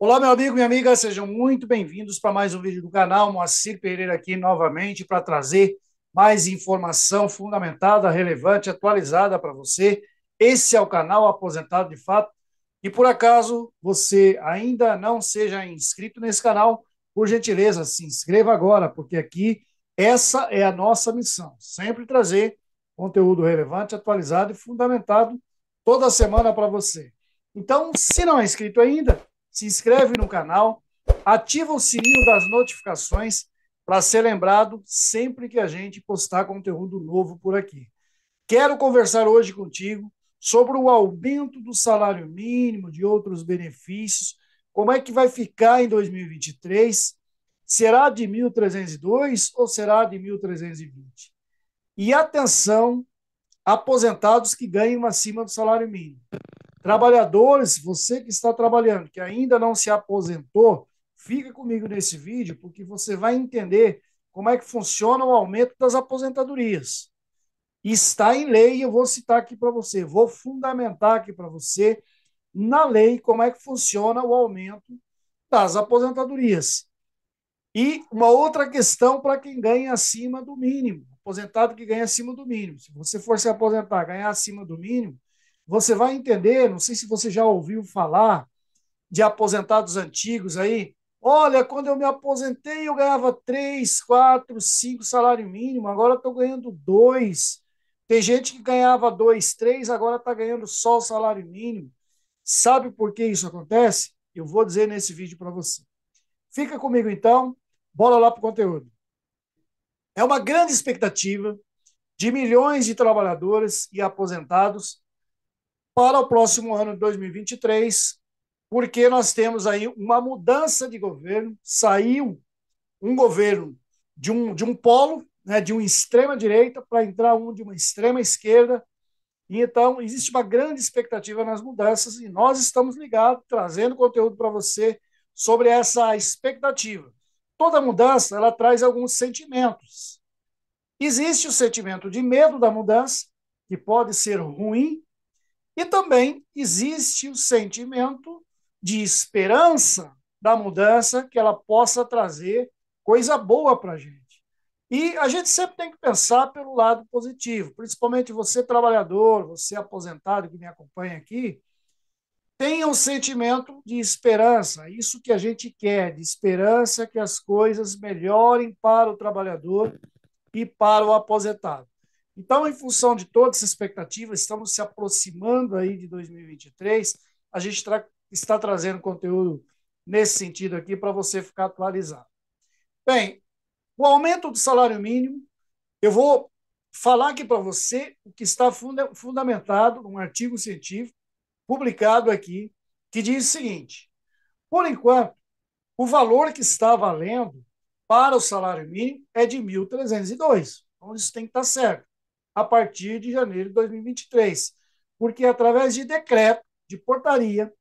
Olá, meu amigo, minha amiga, sejam muito bem-vindos para mais um vídeo do canal. Moacir Pereira aqui novamente para trazer mais informação fundamentada, relevante, atualizada para você. Esse é o canal Aposentado de Fato. E por acaso você ainda não seja inscrito nesse canal, por gentileza, se inscreva agora, porque aqui essa é a nossa missão, sempre trazer conteúdo relevante, atualizado e fundamentado toda semana para você. Então, se não é inscrito ainda, se inscreve no canal, ativa o sininho das notificações para ser lembrado sempre que a gente postar conteúdo novo por aqui. Quero conversar hoje contigo sobre o aumento do salário mínimo, de outros benefícios, como é que vai ficar em 2023, será de 1.302 ou será de 1.320? E atenção, aposentados que ganham acima do salário mínimo. Trabalhadores, você que está trabalhando, que ainda não se aposentou, fica comigo nesse vídeo, porque você vai entender como é que funciona o aumento das aposentadorias. Está em lei, eu vou citar aqui para você, vou fundamentar aqui para você, na lei, como é que funciona o aumento das aposentadorias. E uma outra questão para quem ganha acima do mínimo, aposentado que ganha acima do mínimo. Se você for se aposentar, ganhar acima do mínimo, você vai entender, não sei se você já ouviu falar de aposentados antigos aí. Olha, quando eu me aposentei, eu ganhava 3, 4, 5 salário mínimo, agora estou ganhando 2. Tem gente que ganhava 2, 3, agora está ganhando só o salário mínimo. Sabe por que isso acontece? Eu vou dizer nesse vídeo para você. Fica comigo então, bora lá para o conteúdo. É uma grande expectativa de milhões de trabalhadores e aposentados para o próximo ano de 2023, porque nós temos aí uma mudança de governo, saiu um governo de um polo, né, de uma extrema-direita, para entrar um de uma extrema-esquerda, e então existe uma grande expectativa nas mudanças, e nós estamos ligados, trazendo conteúdo para você sobre essa expectativa. Toda mudança, ela traz alguns sentimentos. Existe o sentimento de medo da mudança, que pode ser ruim, e também existe o sentimento de esperança da mudança, que ela possa trazer coisa boa para a gente. E a gente sempre tem que pensar pelo lado positivo, principalmente você, trabalhador, você aposentado que me acompanha aqui, tenha um sentimento de esperança, isso que a gente quer, de esperança que as coisas melhorem para o trabalhador e para o aposentado. Então, em função de toda essa expectativa, estamos se aproximando aí de 2023, a gente está trazendo conteúdo nesse sentido aqui para você ficar atualizado. Bem, o aumento do salário mínimo, eu vou falar aqui para você o que está fundamentado num artigo científico publicado aqui, que diz o seguinte: por enquanto, o valor que está valendo para o salário mínimo é de 1.302. Então, isso tem que estar certo a partir de janeiro de 2023, porque através de decreto, de portaria,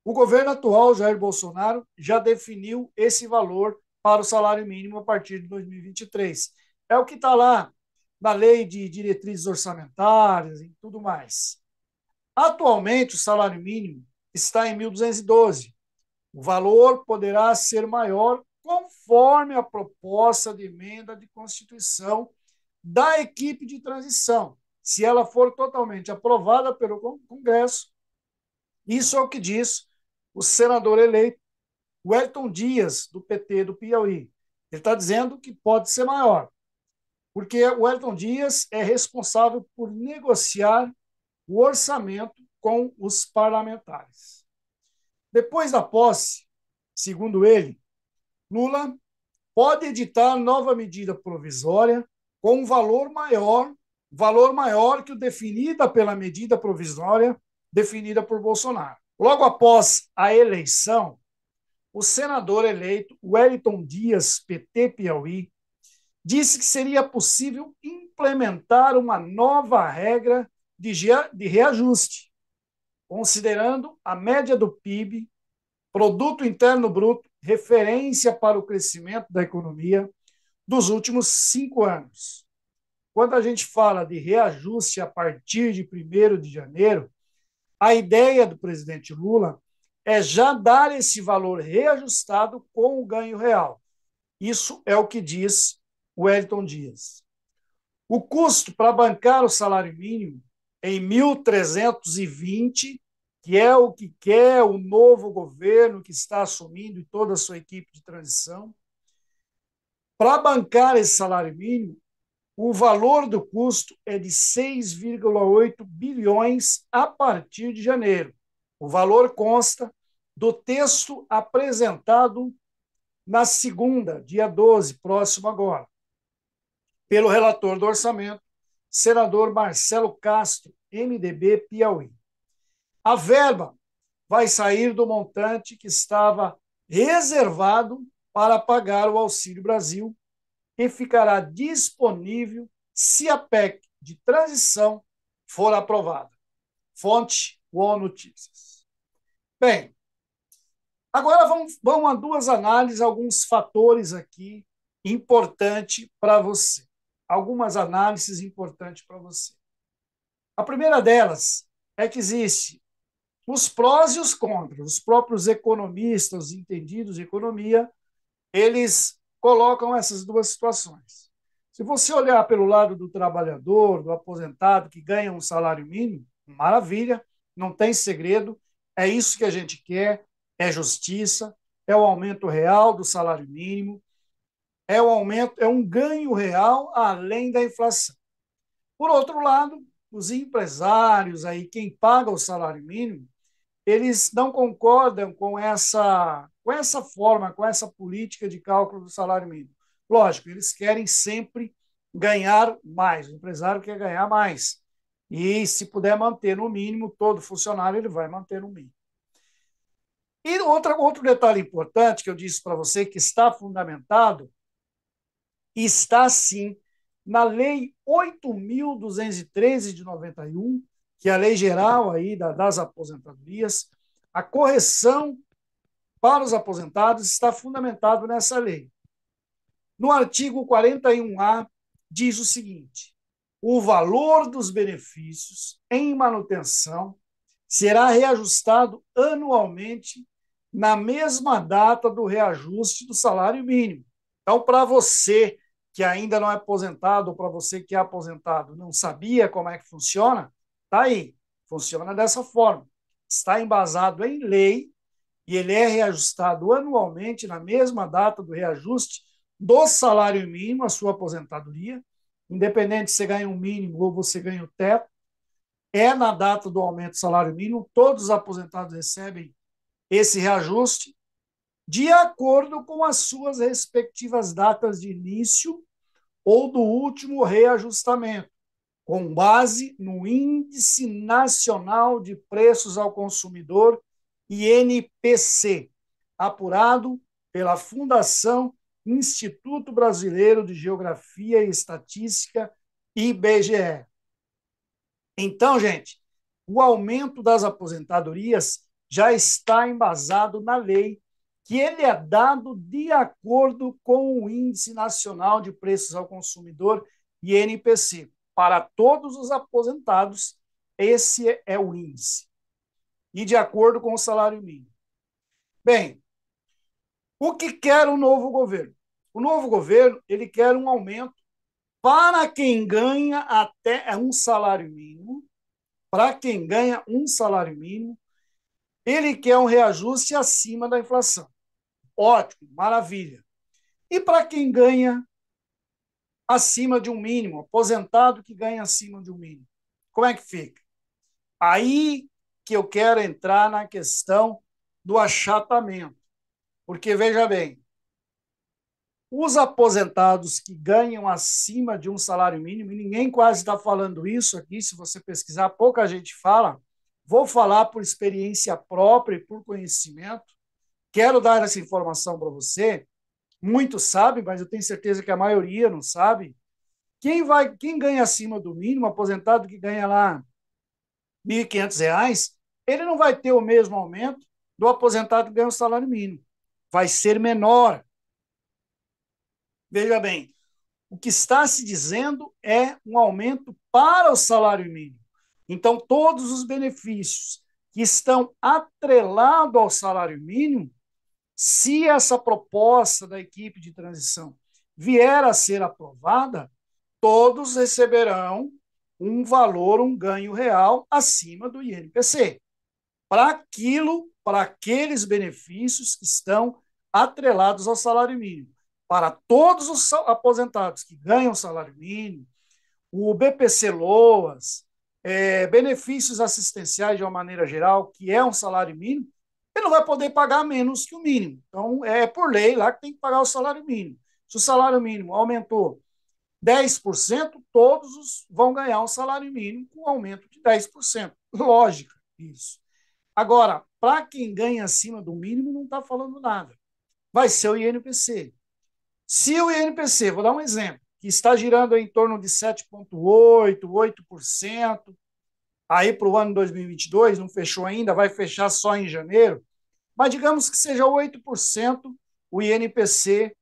o governo atual, Jair Bolsonaro, já definiu esse valor para o salário mínimo a partir de 2023. É o que está lá na lei de diretrizes orçamentárias e tudo mais. Atualmente, o salário mínimo está em 1.212. O valor poderá ser maior conforme a proposta de emenda de Constituição da equipe de transição, se ela for totalmente aprovada pelo Congresso. Isso é o que diz o senador eleito Wellington Dias, do PT do Piauí. Ele está dizendo que pode ser maior, porque o Wellington Dias é responsável por negociar o orçamento com os parlamentares. Depois da posse, segundo ele, Lula pode editar nova medida provisória com um valor maior que o definida pela medida provisória definida por Bolsonaro. Logo após a eleição, o senador eleito Wellington Dias, PT Piauí, disse que seria possível implementar uma nova regra de reajuste, considerando a média do PIB, Produto Interno Bruto, referência para o crescimento da economia dos últimos 5 anos. Quando a gente fala de reajuste a partir de 1º de janeiro, a ideia do presidente Lula é já dar esse valor reajustado com o ganho real. Isso é o que diz o Wellington Dias. O custo para bancar o salário mínimo em 1.320, que é o que quer o novo governo que está assumindo e toda a sua equipe de transição, para bancar esse salário mínimo, o valor do custo é de 6,8 bilhões a partir de janeiro. O valor consta do texto apresentado na segunda, dia 12, próximo agora, pelo relator do orçamento, senador Marcelo Castro, MDB Piauí. A verba vai sair do montante que estava reservado para pagar o Auxílio Brasil e ficará disponível se a PEC de transição for aprovada. Fonte UOL Notícias. Bem, agora vamos a duas análises, alguns fatores aqui importantes para você. Algumas análises importantes para você. A primeira delas é que existe os prós e os contras. Os próprios economistas, os entendidos de economia, eles colocam essas duas situações. Se você olhar pelo lado do trabalhador, do aposentado, que ganha um salário mínimo, maravilha, não tem segredo, é isso que a gente quer, é justiça, é o aumento real do salário mínimo, é o aumento, é um ganho real além da inflação. Por outro lado, os empresários aí, quem paga o salário mínimo, eles não concordam com essa forma, com essa política de cálculo do salário mínimo. Lógico, eles querem sempre ganhar mais, o empresário quer ganhar mais. E se puder manter no mínimo, todo funcionário ele vai manter no mínimo. E outro detalhe importante que eu disse para você, que está fundamentado, está sim na Lei 8.213 de 91, que é a lei geral aí das aposentadorias. A correção para os aposentados está fundamentado nessa lei. No artigo 41A, diz o seguinte: o valor dos benefícios em manutenção será reajustado anualmente na mesma data do reajuste do salário mínimo. Então, para você que ainda não é aposentado, ou para você que é aposentado, não sabia como é que funciona, tá aí. Funciona dessa forma. Está embasado em lei e ele é reajustado anualmente na mesma data do reajuste do salário mínimo, a sua aposentadoria, independente se você ganha um mínimo ou você ganha o teto, é na data do aumento do salário mínimo, todos os aposentados recebem esse reajuste de acordo com as suas respectivas datas de início ou do último reajustamento, com base no Índice Nacional de Preços ao Consumidor, INPC, apurado pela Fundação Instituto Brasileiro de Geografia e Estatística, IBGE. Então, gente, o aumento das aposentadorias já está embasado na lei, que ele é dado de acordo com o Índice Nacional de Preços ao Consumidor, INPC. Para todos os aposentados, esse é o índice. E de acordo com o salário mínimo. Bem, o que quer o novo governo? O novo governo ele quer um aumento para quem ganha até um salário mínimo. Para quem ganha um salário mínimo, ele quer um reajuste acima da inflação. Ótimo, maravilha. E para quem ganha acima de um mínimo, aposentado que ganha acima de um mínimo, como é que fica? Aí que eu quero entrar na questão do achatamento. Porque, veja bem, os aposentados que ganham acima de um salário mínimo, e ninguém quase está falando isso aqui, se você pesquisar, pouca gente fala, vou falar por experiência própria e por conhecimento, quero dar essa informação para você, muitos sabem, mas eu tenho certeza que a maioria não sabe, quem ganha acima do mínimo, aposentado que ganha lá R$ 1.500, ele não vai ter o mesmo aumento do aposentado que ganha o salário mínimo. Vai ser menor. Veja bem, o que está se dizendo é um aumento para o salário mínimo. Então, todos os benefícios, que estão atrelados ao salário mínimo, se essa proposta da equipe de transição vier a ser aprovada, todos receberão um valor, um ganho real acima do INPC, para aqueles benefícios que estão atrelados ao salário mínimo. Para todos os aposentados que ganham salário mínimo, o BPC Loas, benefícios assistenciais de uma maneira geral, que é um salário mínimo, ele não vai poder pagar menos que o mínimo. Então, é por lei lá que tem que pagar o salário mínimo. Se o salário mínimo aumentou 10%, todos vão ganhar um salário mínimo com aumento de 10%. Lógica, isso. Agora, para quem ganha acima do mínimo, não está falando nada. Vai ser o INPC. Se o INPC, vou dar um exemplo, que está girando em torno de 7,8%, 8%, aí para o ano 2022, não fechou ainda, vai fechar só em janeiro, mas digamos que seja 8% o INPC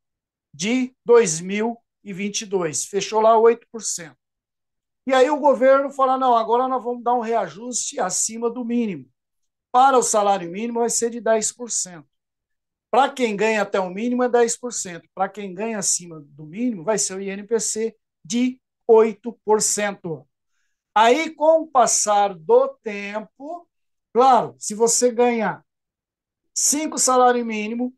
de 2022, fechou lá 8%. E aí o governo fala, não, agora nós vamos dar um reajuste acima do mínimo. Para o salário mínimo vai ser de 10%. Para quem ganha até o mínimo é 10%. Para quem ganha acima do mínimo vai ser o INPC de 8%. Aí, com o passar do tempo, claro, se você ganhar 5 salários mínimos,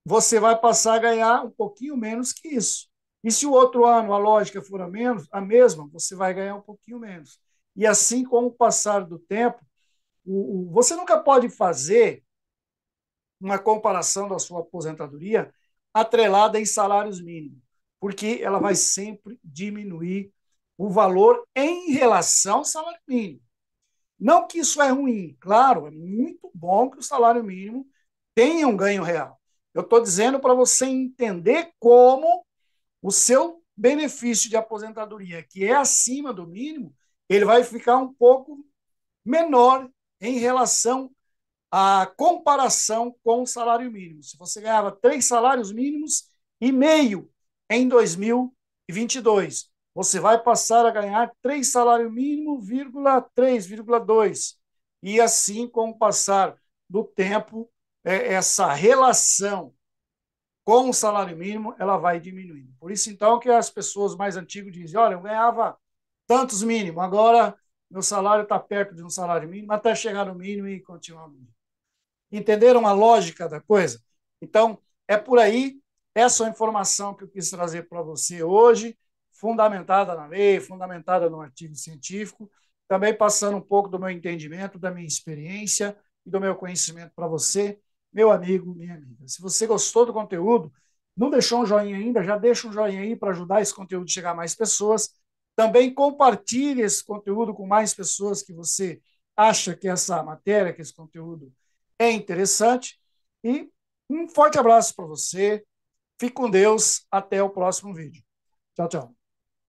você vai passar a ganhar um pouquinho menos que isso. E se o outro ano a lógica for a mesma, você vai ganhar um pouquinho menos. E assim, com o passar do tempo, você nunca pode fazer uma comparação da sua aposentadoria atrelada em salários mínimos, porque ela vai sempre diminuir o valor em relação ao salário mínimo. Não que isso é ruim, claro, é muito bom que o salário mínimo tenha um ganho real. Eu estou dizendo para você entender como o seu benefício de aposentadoria, que é acima do mínimo, ele vai ficar um pouco menor em relação à comparação com o salário mínimo. Se você ganhava 3,5 salários em 2022, você vai passar a ganhar 3 salários mínimos, 3,2. E assim, com o passar do tempo, essa relação com o salário mínimo, ela vai diminuindo. Por isso, então, que as pessoas mais antigas dizem, olha, eu ganhava tantos mínimos, agora meu salário está perto de um salário mínimo, até chegar no mínimo e continuar no mínimo. Entenderam a lógica da coisa? Então, é por aí, essa é a informação que eu quis trazer para você hoje, fundamentada na lei, fundamentada no artigo científico, também passando um pouco do meu entendimento, da minha experiência e do meu conhecimento para você, meu amigo, minha amiga. Se você gostou do conteúdo, não deixou um joinha ainda, já deixa um joinha aí para ajudar esse conteúdo a chegar a mais pessoas. Também compartilhe esse conteúdo com mais pessoas que você acha que essa matéria, que esse conteúdo é interessante. E um forte abraço para você. Fique com Deus. Até o próximo vídeo. Tchau, tchau.